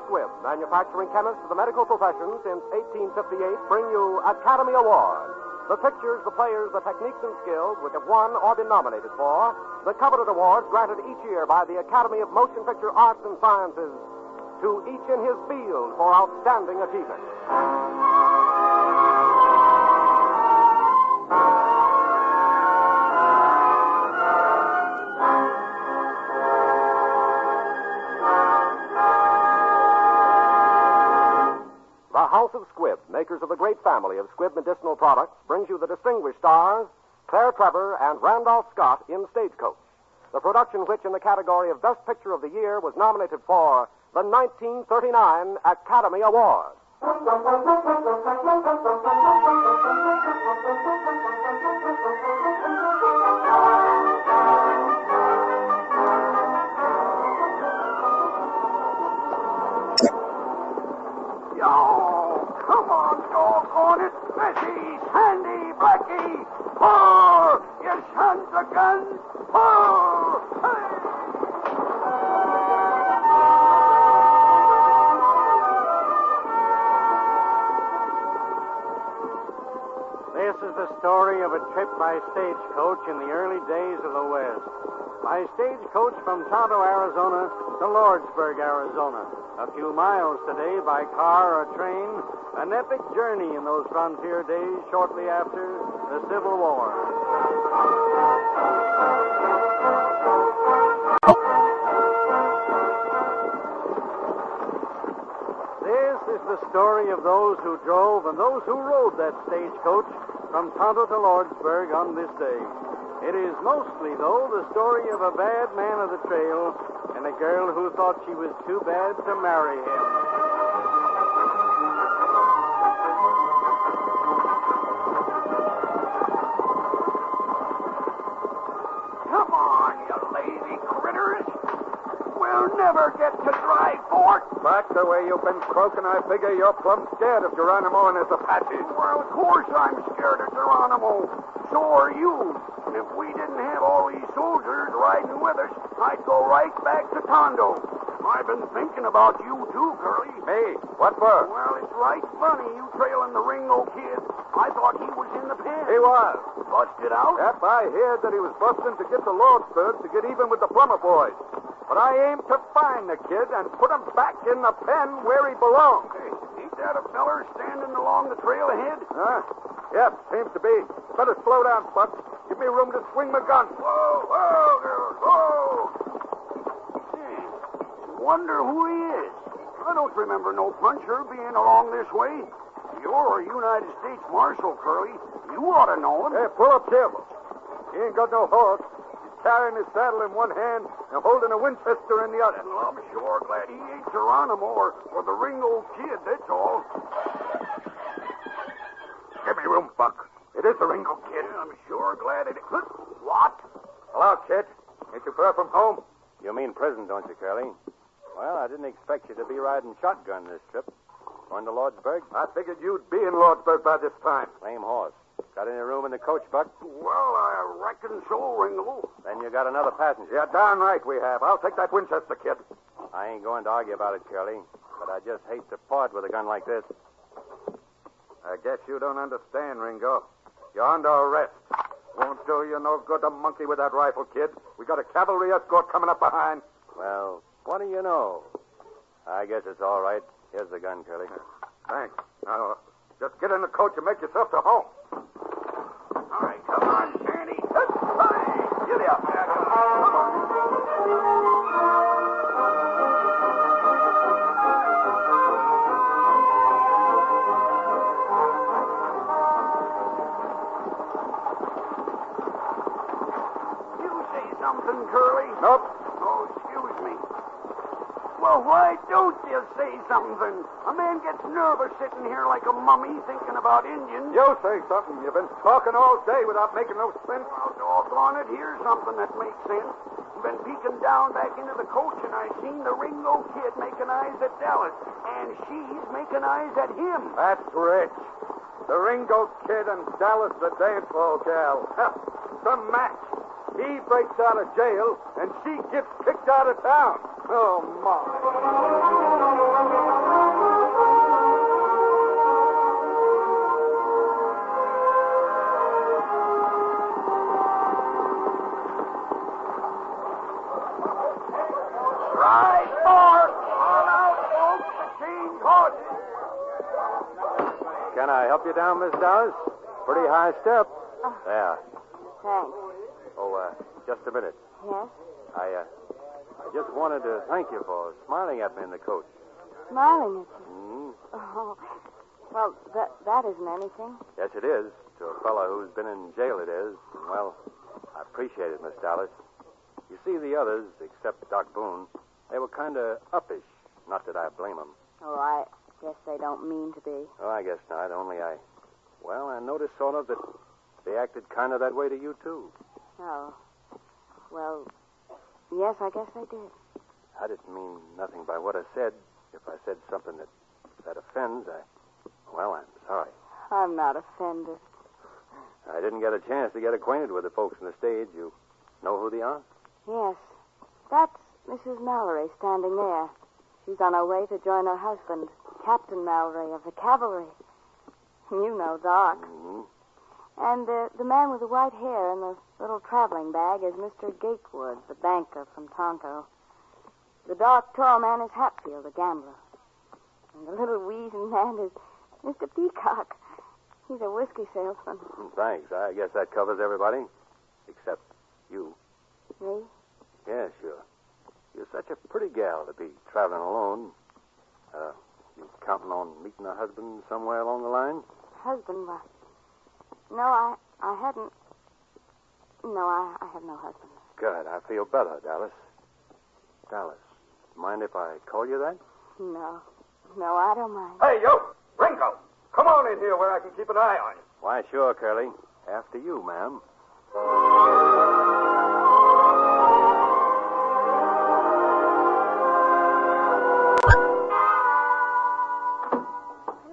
Squibb, manufacturing chemist to the medical profession since 1858, bring you Academy Awards. The pictures, the players, the techniques and skills which have won or been nominated for the coveted awards granted each year by the Academy of Motion Picture Arts and Sciences to each in his field for outstanding achievement. The House of Squibb, makers of the great family of Squibb medicinal products, brings you the distinguished stars, Claire Trevor and Randolph Scott in Stagecoach, the production which in the category of Best Picture of the Year was nominated for the 1939 Academy Award. Come on, doggone it. Bessie, Sandy, Blackie. Pull! You sons of guns. Pull! Hey! This is the story of a trip by stagecoach in the early days of the West. By stagecoach from Tonto, Arizona to Lordsburg, Arizona. A few miles today by car or train. An epic journey in those frontier days shortly after the Civil War. This is the story of those who drove and those who rode that stagecoach from Tonto to Lordsburg on this day. It is mostly, though, the story of a bad man of the trail and a girl who thought she was too bad to marry him. Come on, you lazy critters. We'll never get to Dry Fork. Back the way you've been croaking, I figure you're plumb scared of Geronimo and his Apaches. Well, of course I'm scared of Geronimo. So are you. And if we didn't have all these soldiers riding with us, I'd go right back to Tondo. I've been thinking about you, too, Curly. Me? What for? Well, it's right funny you trailing the Ringo kid. I thought he was in the pen. He was. Busted out? Yep, I heard that he was busting to get to Lordsburg to get even with the Plummer boys. But I aim to find the kid and put him back in the pen where he belongs. Hey, ain't that a feller standing along the trail ahead? Huh? Yep, seems to be. Better slow down, Buck. Give me room to swing my gun. Whoa, whoa, girl, whoa. Hey, wonder who he is. I don't remember no puncher being along this way. You're a United States Marshal, Curly. You ought to know him. Hey, pull up careful. He ain't got no horse. He's carrying his saddle in one hand and holding a Winchester in the other. Well, I'm sure glad he ain't Geronimo or the Ringo kid, that's all. Give me room, Buck. It is the Ringo kid. Yeah, I'm sure glad it is. What? Hello, kid. Ain't you far from home? You mean prison, don't you, Curly? Well, I didn't expect you to be riding shotgun this trip. Going to Lordsburg? I figured you'd be in Lordsburg by this time. Lame horse. Got any room in the coach, Buck? Well, I reckon so, Ringo. Then you got another passenger. Yeah, darn right we have. I'll take that Winchester, kid. I ain't going to argue about it, Curly, but I just hate to part with a gun like this. I guess you don't understand, Ringo. You're under arrest. Won't do you no good to monkey with that rifle, kid. We got a cavalry escort coming up behind. Well, what do you know? I guess it's all right. Here's the gun, Curly. Thanks. Now, just get in the coach and make yourself to home. All right, come on, Sandy. Hey, get up. Yeah, come on. You say something, Curly? Nope. Oh, excuse me. Well, why don't you say something? A man gets nervous sitting here like a mummy thinking about Indians. You say something. You've been talking all day without making no sense. Well, doggone it, here's something that makes sense. I've been peeking down back into the coach, and I seen the Ringo kid making eyes at Dallas, and she's making eyes at him. That's rich. The Ringo kid and Dallas the dance hall gal. Some match. He breaks out of jail, and she gets kicked out of town. Oh, my. Can I help you down, Miss Dallas? Pretty high step. There. Thanks. Oh, just a minute. Yes? I just wanted to thank you for smiling at me in the coach. Smiling at you? Mm-hmm. Oh, well, that isn't anything. Yes, it is. To a fellow who's been in jail, it is. Well, I appreciate it, Miss Dallas. You see, the others, except Doc Boone, they were kind of uppish. Not that I blame them. Oh, I guess they don't mean to be. Oh, I guess not. Only I noticed sort of that they acted kind of that way to you, too. Oh. Well, yes, I guess they did. I didn't mean nothing by what I said. If I said something that offends, I'm sorry. I'm not offended. I didn't get a chance to get acquainted with the folks on the stage. You know who they are? Yes. That's Mrs. Mallory standing there. She's on her way to join her husband, Captain Mallory of the Cavalry. You know Doc. Mm-hmm. And the man with the white hair and the little traveling bag is Mr. Gatewood, the banker from Tonto. The dark, tall man is Hatfield, the gambler. And the little wheezing man is Mr. Peacock. He's a whiskey salesman. Thanks. I guess that covers everybody. Except you. Me? Yeah, sure. You're such a pretty gal to be traveling alone. You counting on meeting a husband somewhere along the line? Husband? Why? No, I hadn't. No, I have no husband. Good. I feel better, Dallas. Dallas, mind if I call you that? No, I don't mind. Hey, you! Ringo! Come on in here where I can keep an eye on you. Why, sure, Curly. After you, ma'am.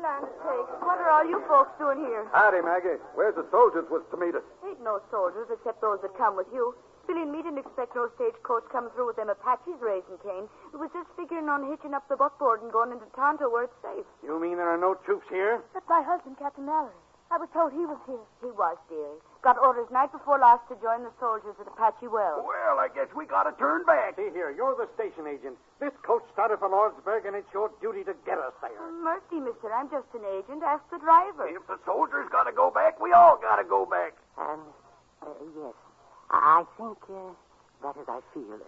Land sakes, what are all you folks doing here? Howdy, Maggie. Where's the soldiers was to meet us? Ain't no soldiers except those that come with you. Billy and me didn't expect no stagecoach coming through with them Apaches raising cane. It was just figuring on hitching up the buckboard and going into Tonto where it's safe. You mean there are no troops here? That's my husband, Captain Mallory. I was told he was here. He was, dearie. Got orders night before last to join the soldiers at Apache Well. Well, I guess we gotta turn back. See here, you're the station agent. This coach started for Lordsburg, and it's your duty to get us there. Mercy, mister. I'm just an agent. Ask the driver. If the soldiers gotta go back, we all gotta go back. Yes. I think that as I feel,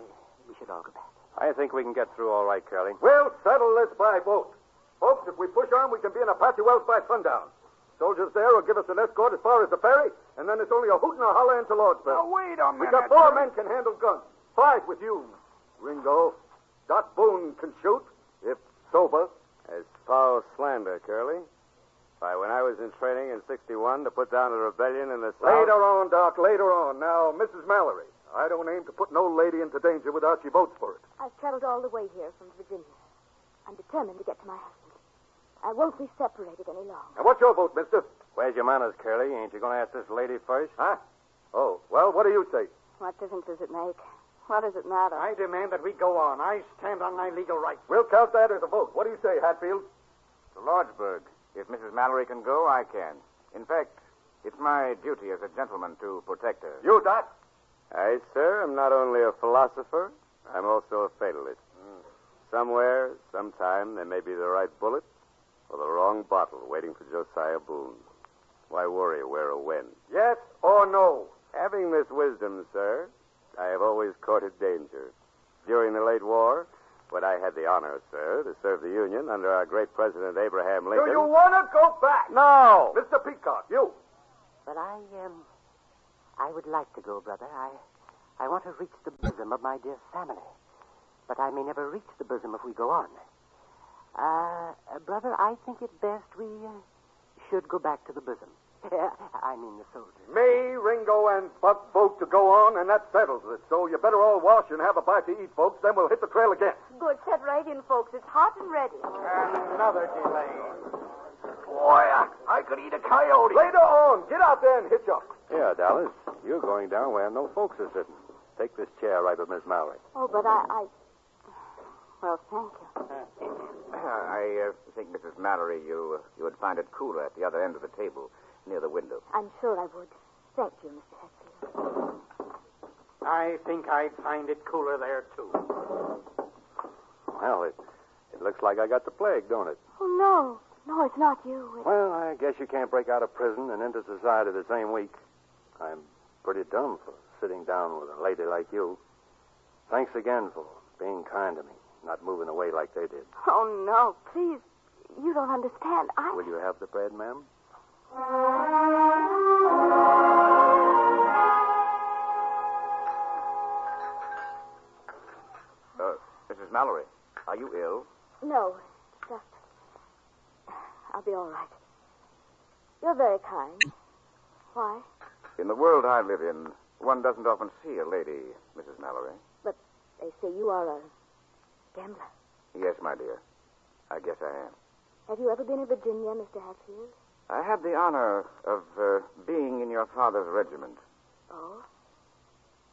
we should all go back. I think we can get through all right, Curly. We'll settle this by boat. Folks, if we push on, we can be in Apache Wells by sundown. Soldiers there will give us an escort as far as the ferry, and then it's only a hoot and a holler into Lordsburg. Now, wait a We minute. got 4 men can handle guns. 5 with you, Ringo. Doc Boone can shoot, if sober. It's false slander, Curly. Why, when I was in training in 61 to put down a rebellion in the South... Later on, Doc, later on. Now, Mrs. Mallory, I don't aim to put no lady into danger without she votes for it. I've traveled all the way here from Virginia. I'm determined to get to my husband. I won't be separated any longer. Now, what's your vote, mister? Where's your manners, Curly? Ain't you going to ask this lady first? Huh? Oh, well, what do you say? What difference does it make? What does it matter? I demand that we go on. I stand on my legal rights. We'll count that as a vote. What do you say, Hatfield? To Lordsburg. If Mrs. Mallory can go, I can. In fact, it's my duty as a gentleman to protect her. You, Doc? I, sir, am not only a philosopher, I'm also a fatalist. Somewhere, sometime, there may be the right bullet or the wrong bottle waiting for Josiah Boone. Why worry where or when? Yes or no? Having this wisdom, sir, I have always courted danger. During the late war, when I had the honor, sir, to serve the Union under our great President Abraham Lincoln... Do you want to go back? No! Mr. Peacock, you. But I would like to go, brother. I want to reach the bosom of my dear family. But I may never reach the bosom if we go on. Brother, I think it best we should go back to the bosom. I mean the soldiers. Me, Ringo, and Buck vote to go on, and that settles it. So you better all wash and have a bite to eat, folks. Then we'll hit the trail again. Good. Set right in, folks. It's hot and ready. Another delay. Boy, I could eat a coyote. Later on, get out there and hitch up. Yeah, Dallas, you're going down where no folks are sitting. Take this chair right with Miss Mallory. Oh, but I... Well, thank you. I think, Mrs. Mallory, you would find it cooler at the other end of the table, near the window. I'm sure I would. Thank you, Mr. Hatfield. I think I'd find it cooler there, too. Well, it looks like I got the plague, don't it? Oh, no. No, it's not you. Well, I guess you can't break out of prison and into society the same week. I'm pretty dumb for sitting down with a lady like you. Thanks again for being kind to me, not moving away like they did. Oh, no, please. You don't understand. Will you have the bread, ma'am? Mrs. Mallory, are you ill? No, just... I'll be all right. You're very kind. Why? In the world I live in, one doesn't often see a lady, Mrs. Mallory. But they say you are a gambler. Yes, my dear. I guess I am. Have you ever been in Virginia, Mr. Hatfield? I had the honor of being in your father's regiment. Oh?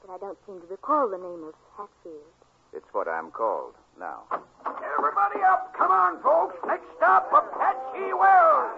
But I don't seem to recall the name of Hatfield. It's what I'm called now. Everybody up. Come on, folks. Next stop, Apache Wells.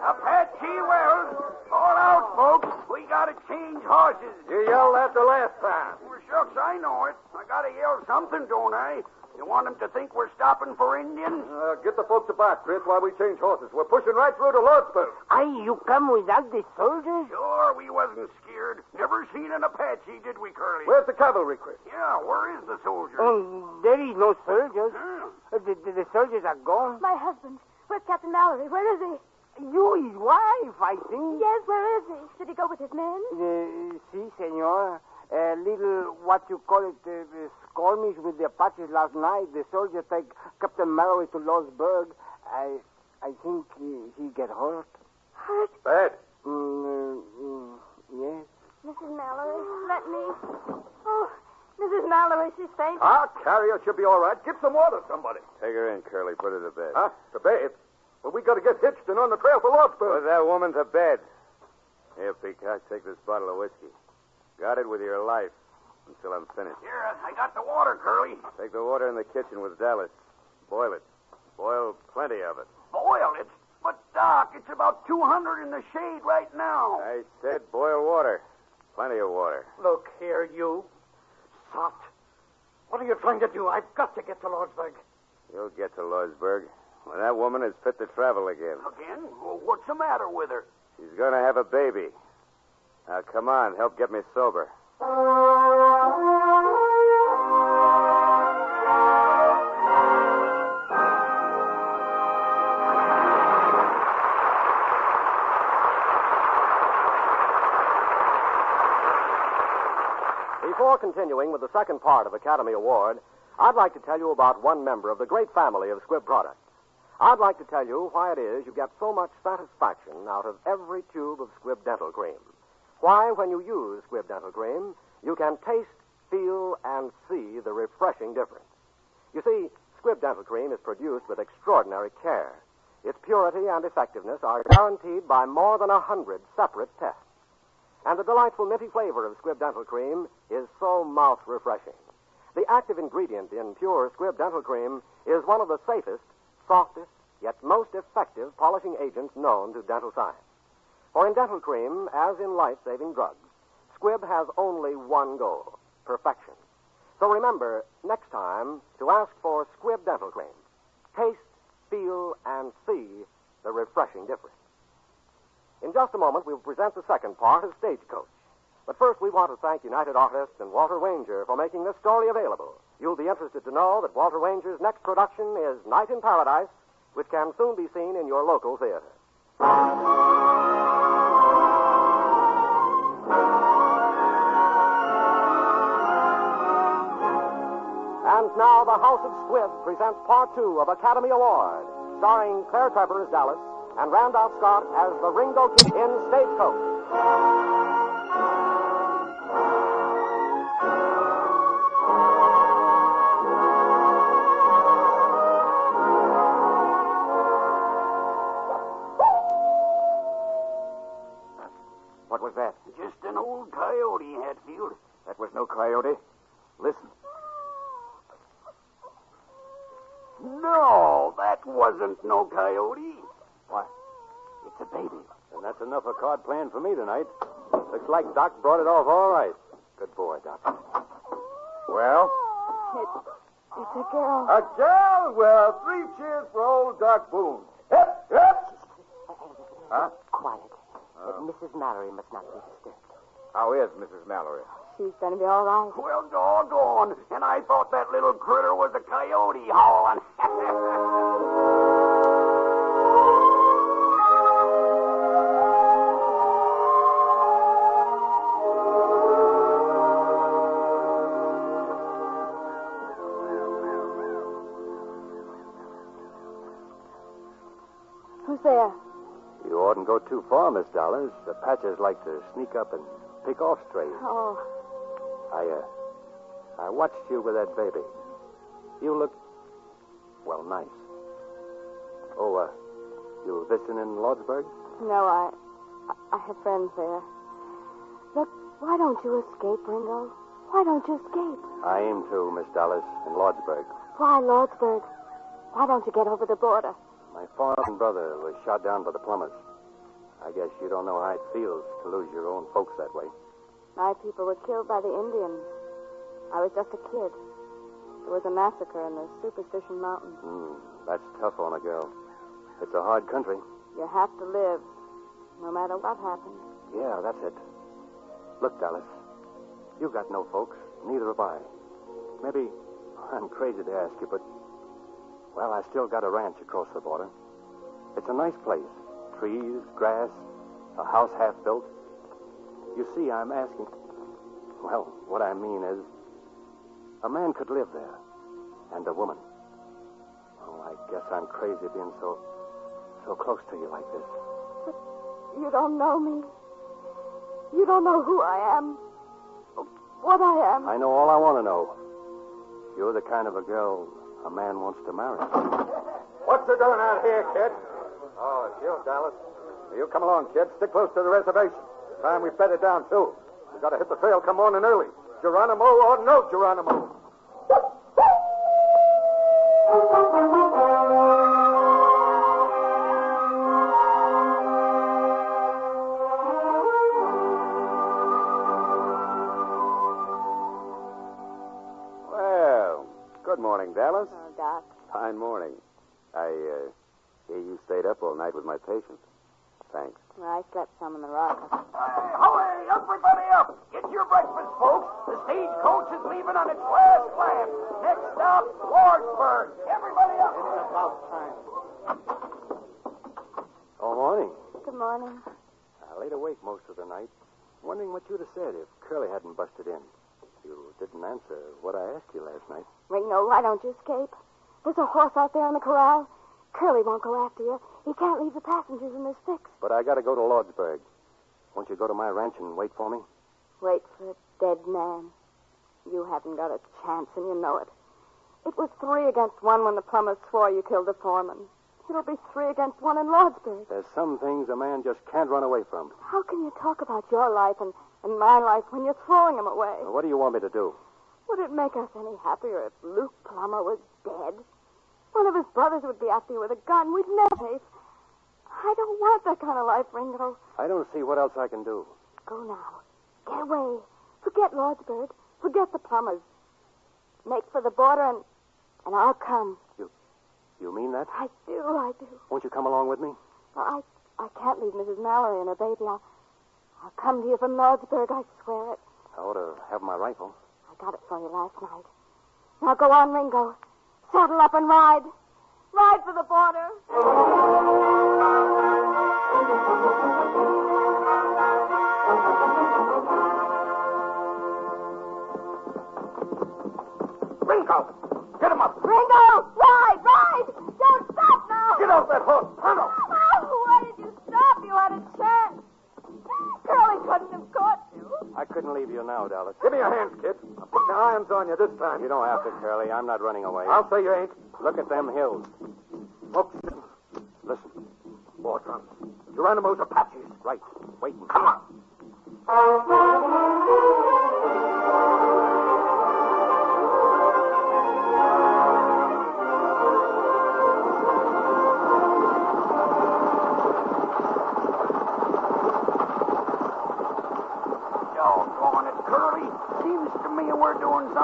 Apache Wells. All out, folks. We gotta change horses. You yelled that the last time. Well, shucks, I know it. I gotta yell something, don't I? You want them to think we're stopping for Indians? Get the folks aback, Fritz, while we change horses. We're pushing right through to Lordsburg. Aye, you come without the soldiers? Sure, we wasn't scared. Never seen an Apache, did we, Curly? Where's the cavalry, Chris? Yeah, where is the soldier? There is no soldiers. Huh? The soldiers are gone. My husband. Where's Captain Mallory? Where is he? You, his wife, I think. Yes, where is he? Did he go with his men? Si, senor. A little, what you call it, skirmish with the Apaches last night. The soldiers take Captain Mallory to Lordsburg. I think he get hurt. Hurt? Bad. Yes. Mrs. Mallory, let me... Oh, Mrs. Mallory, she's fainting. I'll carry her. She'll be all right. Get some water, somebody. Take her in, Curly. Put her to bed. Huh? To bed? Well, we got to get hitched and on the trail for Lordsburg. Put that woman to bed. Here, Peacock, take this bottle of whiskey. Guard it with your life until I'm finished. Here, I got the water, Curly. Take the water in the kitchen with Dallas. Boil it. Boil plenty of it. Boil it? But, Doc, it's about 200 in the shade right now. I said boil water. Plenty of water. Look here, you. Soft. What are you trying to do? I've got to get to Lordsburg. You'll get to Lordsburg when that woman is fit to travel again. Again? Well, what's the matter with her? She's going to have a baby. Now, come on. Help get me sober. Before continuing with the second part of Academy Award, I'd like to tell you about one member of the great family of Squibb products. I'd like to tell you why it is you get so much satisfaction out of every tube of Squibb Dental Cream. Why, when you use Squibb Dental Cream, you can taste, feel, and see the refreshing difference. You see, Squibb Dental Cream is produced with extraordinary care. Its purity and effectiveness are guaranteed by more than 100 separate tests. And the delightful minty flavor of Squibb Dental Cream is so mouth-refreshing. The active ingredient in pure Squibb Dental Cream is one of the safest, softest, yet most effective polishing agents known to dental science. For in dental cream, as in life-saving drugs, Squibb has only one goal: perfection. So remember, next time, to ask for Squibb Dental Cream. Taste, feel, and see the refreshing difference. In just a moment, we'll present the second part of Stagecoach. But first, we want to thank United Artists and Walter Wanger for making this story available. You'll be interested to know that Walter Wanger's next production is Night in Paradise, which can soon be seen in your local theater. And now, the House of Squibb presents Part 2 of Academy Award, starring Claire Trevor as Dallas and Randolph Scott as the Ringo Kid in Stagecoach. What was that? Just an old coyote, Hatfield. That was no coyote. Listen. No! No, that wasn't no coyote. What? It's a baby. And that's enough of card playing for me tonight. Looks like Doc brought it off all right. Good boy, Doc. Well? It's a girl. A gal? Well, 3 cheers for old Doc Boone. Hip, hip! Huh? Quiet. Mrs. Mallory must not be disturbed. How is Mrs. Mallory? She's going to be all right. Well, doggone. And I thought that little critter was a coyote howling. Who's there? You oughtn't go too far, Miss Dollars. The Patches like to sneak up and pick off strays. Oh, I watched you with that baby. You look, well, nice. Oh, you visiting in Lordsburg? no, I have friends there. Look, why don't you escape, Ringo? Why don't you escape? I aim to, Miss Dollars, in Lordsburg. Why, Lordsburg? Why don't you get over the border? My foreign brother was shot down by the plumbers. I guess you don't know how it feels to lose your own folks that way. My people were killed by the Indians. I was just a kid. There was a massacre in the Superstition Mountains. That's tough on a girl. It's a hard country. You have to live, no matter what happens. Yeah, that's it. Look, Dallas, you got no folks. Neither have I. Maybe I'm crazy to ask you, but, well, I still got a ranch across the border. It's a nice place. Trees, grass, a house half built. You see, I'm asking... Well, what I mean is, a man could live there, and a woman. Oh, I guess I'm crazy being so close to you like this. But you don't know me. You don't know who I am. What I am. I know all I want to know. You're the kind of a girl a man wants to marry. What's you doing out here, kid? Oh, it's you, Dallas. You come along, kid. Stick close to the reservation. Time we bedded down, too. We got to hit the trail come morning early. Geronimo or no Geronimo. Well, good morning, Dallas. Oh, Doc. Fine morning. I hear you stayed up all night with my patient. Thanks. Well, I slept some in the rocker. Hurry, everybody up. Get your breakfast, folks. The stagecoach is leaving on its last lap. Next stop, Lordsburg. Everybody up. It's about time. Oh, morning. Good morning. I laid awake most of the night, wondering what you'd have said if Curly hadn't busted in. You didn't answer what I asked you last night. Ringo, why don't you escape? There's a horse out there in the corral. Curly won't go after you. He can't leave the passengers in this fix. But I got to go to Lordsburg. Won't you go to my ranch and wait for me? Wait for a dead man. You haven't got a chance, and you know it. It was 3 against 1 when the plumbers swore you killed the foreman. It'll be 3 against 1 in Lordsburg. There's some things a man just can't run away from. How can you talk about your life and my life when you're throwing them away? Now, what do you want me to do? Would it make us any happier if Luke Plummer was dead? One of his brothers would be after you with a gun. We'd never safe. I don't want that kind of life, Ringo. I don't see what else I can do. Go now. Get away. Forget Lordsburg. Forget the Plumbers. Make for the border and I'll come. You mean that? I do. Won't you come along with me? Well, I can't leave Mrs. Mallory and her baby. I'll come to you from Lordsburg, I swear it. I ought to have my rifle. I got it for you last night. Now go on, Ringo. Saddle up and ride. Ride for the border. Ringo, get him up. Ringo, ride. Don't stop now. Get off that horse. Pronto. Oh, why did you stop? You had a chance. Curly couldn't have caught you. I couldn't leave you now, Dallas. Give me your hands, kid. I'll put the irons on you this time. You don't have to, Curly. I'm not running away. I'll say you ain't. Look at them hills. Look, Listen. war drums. Geronimo's Apaches. Right. Wait and Come on.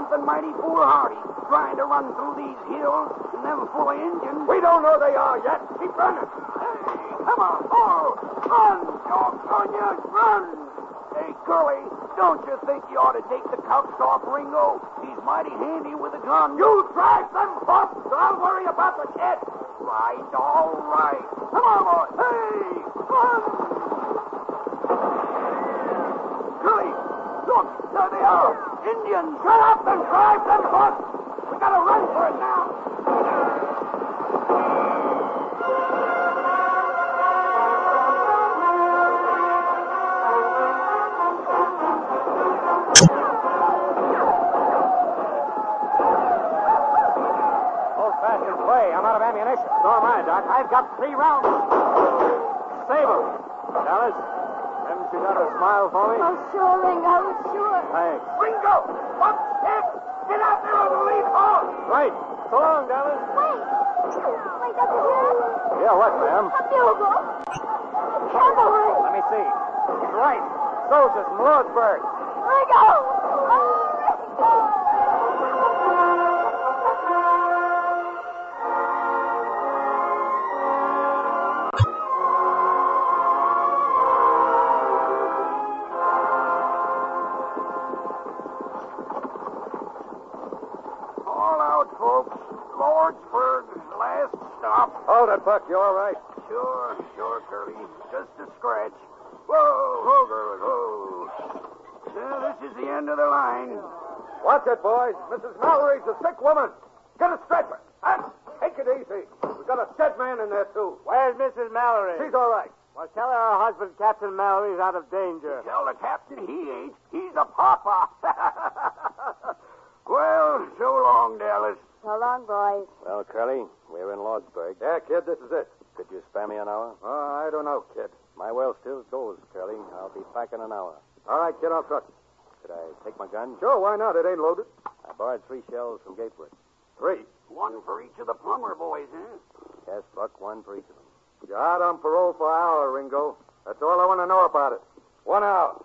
something mighty foolhardy, trying to run through these hills and them full of Indians. We don't know they are yet. Keep running. Hey, come on. Oh, run, doggone you, run. Hey, Curly, don't you think you ought to take the cuffs off Ringo? He's mighty handy with a gun. You drive them hoofs. I'll worry about the kid. Right, all right. Come on, boy. Hey, run. Curly, look, there they are. Indians. Shut up and drive them hoofs. We gotta run for it now. Old-fashioned play. I'm out of ammunition. So am I, Doc. I've got 3 rounds. Save 'em. Dallas, haven't you got a smile for me? Oh, sure, Ringo, sure. Thanks. Ringo, up, kid. Get out there on the lead horse. Right. So long, Dallas. Wait. Wait, don't you hear it? Yeah, what, ma'am? A bugle. Cavalry. Let me see. He's right. Soldiers from Lordsburg. Ringo! Oh, Ringo! All out, folks. Lordsburg, last stop. Hold it, Buck. You all right? Sure, Curly. Just a scratch. Whoa, girl, whoa. This is the end of the line. Watch it, boys. Mrs. Mallory's a sick woman. Get a stretcher. And take it easy. We've got a dead man in there, too. Where's Mrs. Mallory? She's all right. Well, tell her her husband, Captain Mallory, is out of danger. Tell the captain he ain't. He's a papa. Well, so long, Dallas. So long, boys. Well, Curly, we're in Lordsburg. Yeah, kid, this is it. Could you spare me an hour? I don't know, kid. My well still goes, Curly. I'll be back in an hour. All right, kid, I'll trust you. Could I take my gun? Sure, why not? It ain't loaded. I borrowed 3 shells from Gatewood. 3. One for each of the plumber boys, huh? Yes, Buck, 1 for each of them. You're out on parole for an hour, Ringo. That's all I want to know about it. 1 hour.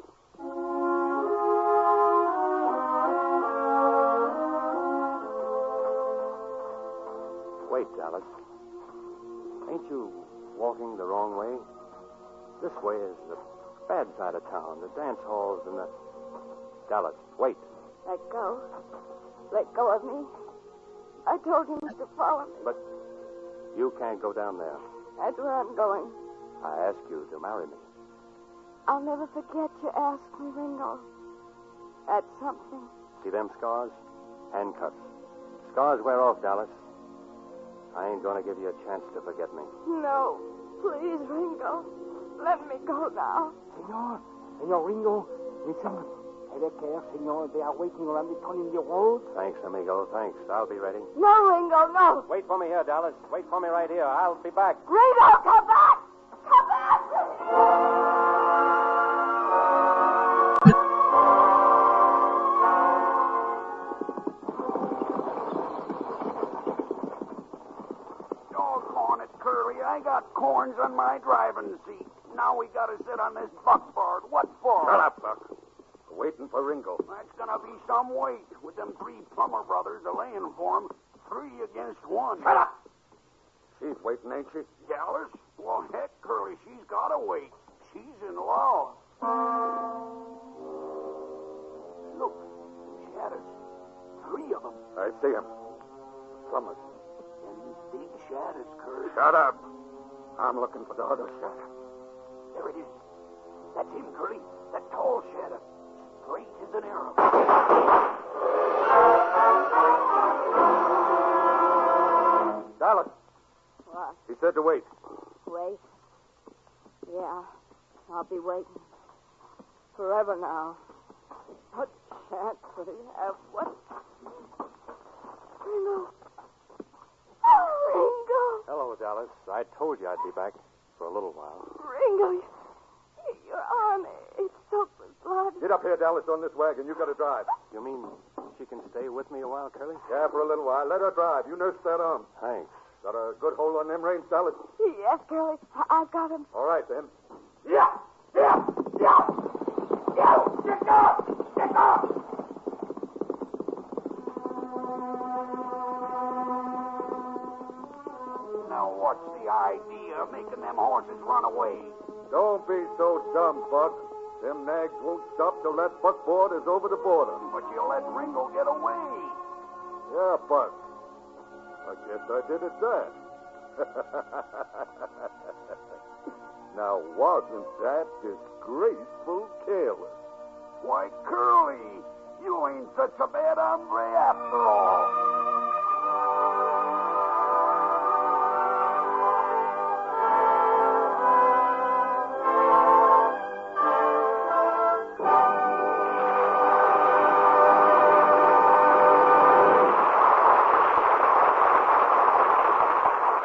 Wait, Dallas. Ain't you walking the wrong way? This way is the bad side of town, the dance halls and the... Dallas, wait. Let go. Let go of me. I told him to follow me. But you can't go down there. That's where I'm going. I asked you to marry me. I'll never forget you asked me, Ringo. That's something. See them scars? Handcuffs. Scars wear off, Dallas. I ain't going to give you a chance to forget me. No. Please, Ringo. Let me go now. Senor Ringo, listen. Take care, senor. They are waiting around the turn in the road. Thanks, amigo. Thanks. I'll be ready. No, Ringo, no. Wait for me here, Dallas. Wait for me right here. I'll be back. Ringo, come back! Come back! Doggone it, Curly. I got corns on my driving seat. Now we gotta sit on this buckboard. What for? Shut up, Buck. We're waiting for Ringo. That's gonna be some weight with them 3 plumber brothers a-laying for him. 3 against 1. Shut up. She's waiting, ain't she? Dallas? Well, heck, Curly, she's gotta wait. She's in love. Look, shadows. 3 of them. I see him. Plumbers. And big shadows, Curly. Shut up. I'm looking for the other shadow. There it is. That's him, Curly. That tall shadow. Straight as an arrow. Dallas. What? He said to wait. Wait? Yeah. I'll be waiting. Forever now. What chance would he have? What? Ringo. Oh, Ringo. Hello, Dallas. I told you I'd be back for a little while. Ringo, your arm, it's soaked with blood. Get up here, Dallas, on this wagon. You got to drive. You mean she can stay with me a while, Curly? Yeah, for a little while. Let her drive. You nurse that arm. Thanks. Got a good hold on them reins, Dallas? Yes, Curly. I've got him. All right, then. Yeah! Yeah! Yeah! Yeah! Get up! Get up! Now, what's the idea of making them horses run away? Don't be so dumb, Buck. Them nags won't stop till that buckboard is over the border. But you let Ringo get away. Yeah, Buck. I guess I did at that. Now, wasn't that disgraceful careless? Why, Curly, you ain't such a bad hombre after all.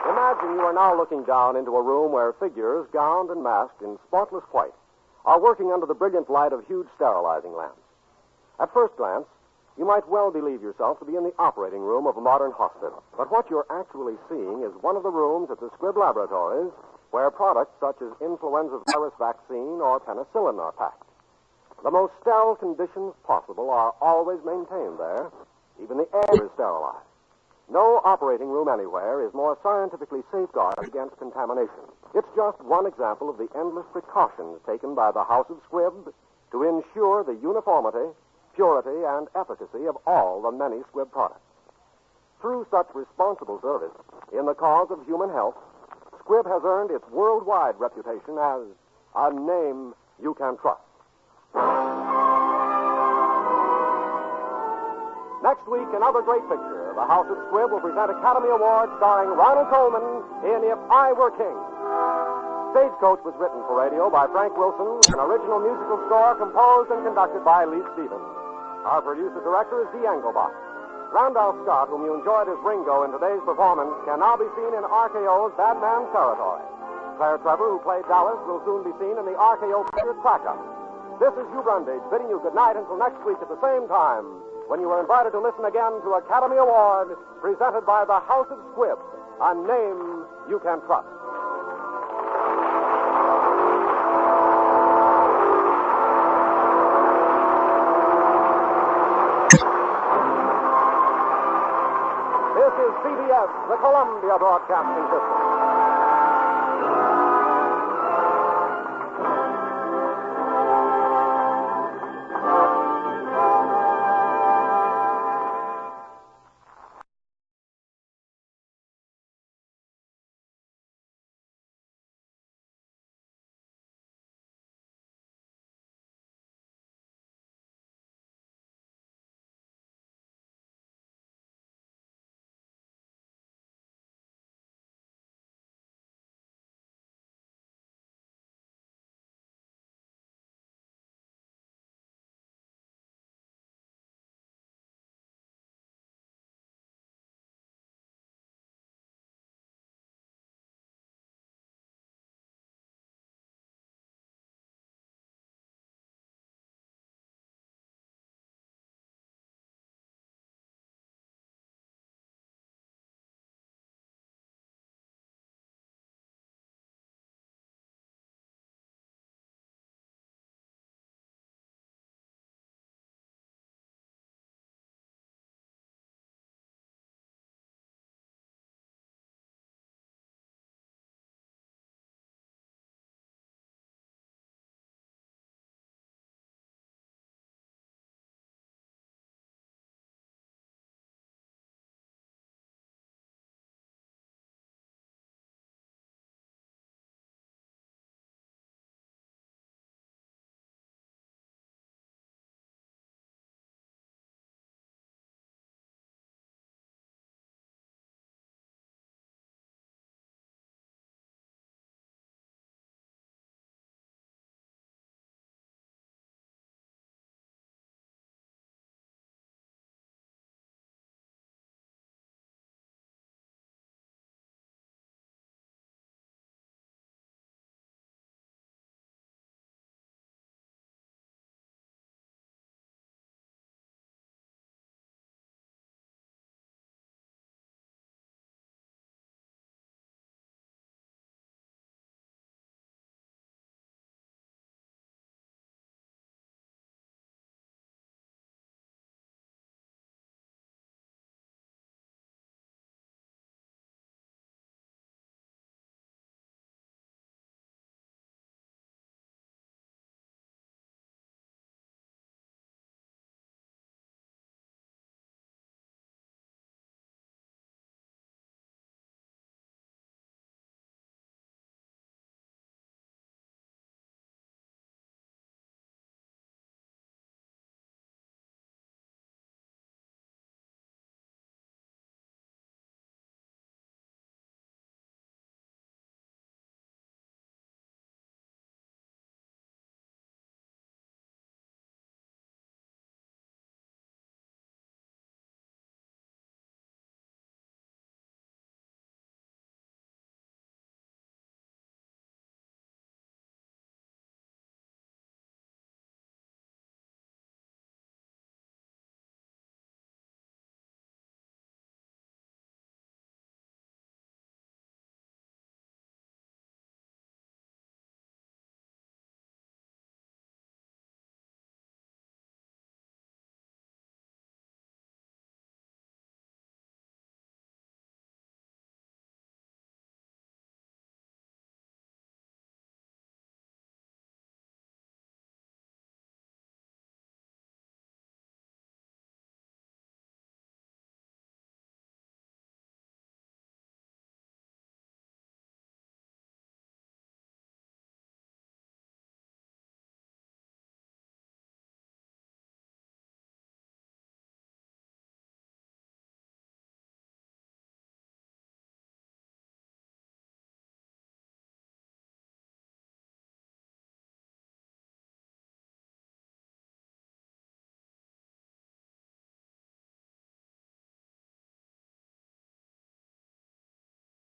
Imagine you are now looking down into a room where figures, gowned and masked in spotless white, are working under the brilliant light of huge sterilizing lamps. At first glance, you might well believe yourself to be in the operating room of a modern hospital. But what you're actually seeing is one of the rooms at the Squibb laboratories where products such as influenza virus vaccine or penicillin are packed. The most sterile conditions possible are always maintained there. Even the air is sterilized. No operating room anywhere is more scientifically safeguarded against contamination. It's just one example of the endless precautions taken by the House of Squibb to ensure the uniformity, purity, and efficacy of all the many Squibb products. Through such responsible service in the cause of human health, Squibb has earned its worldwide reputation as a name you can trust. Next week, another great picture. The House of Squibb will present Academy Award starring Ronald Colman in If I Were King. Stagecoach was written for radio by Frank Wilson, an original musical score composed and conducted by Lee Stevens. Our producer-director is Dee Engelbach. Randolph Scott, whom you enjoyed as Ringo in today's performance, can now be seen in RKO's Bad Man's Territory. Claire Trevor, who played Dallas, will soon be seen in the RKO picture Crack-Up. This is Hugh Brundage bidding you good night until next week at the same time, when you are invited to listen again to Academy Award presented by the House of Squibb, a name you can trust. This is CBS, the Columbia Broadcasting System.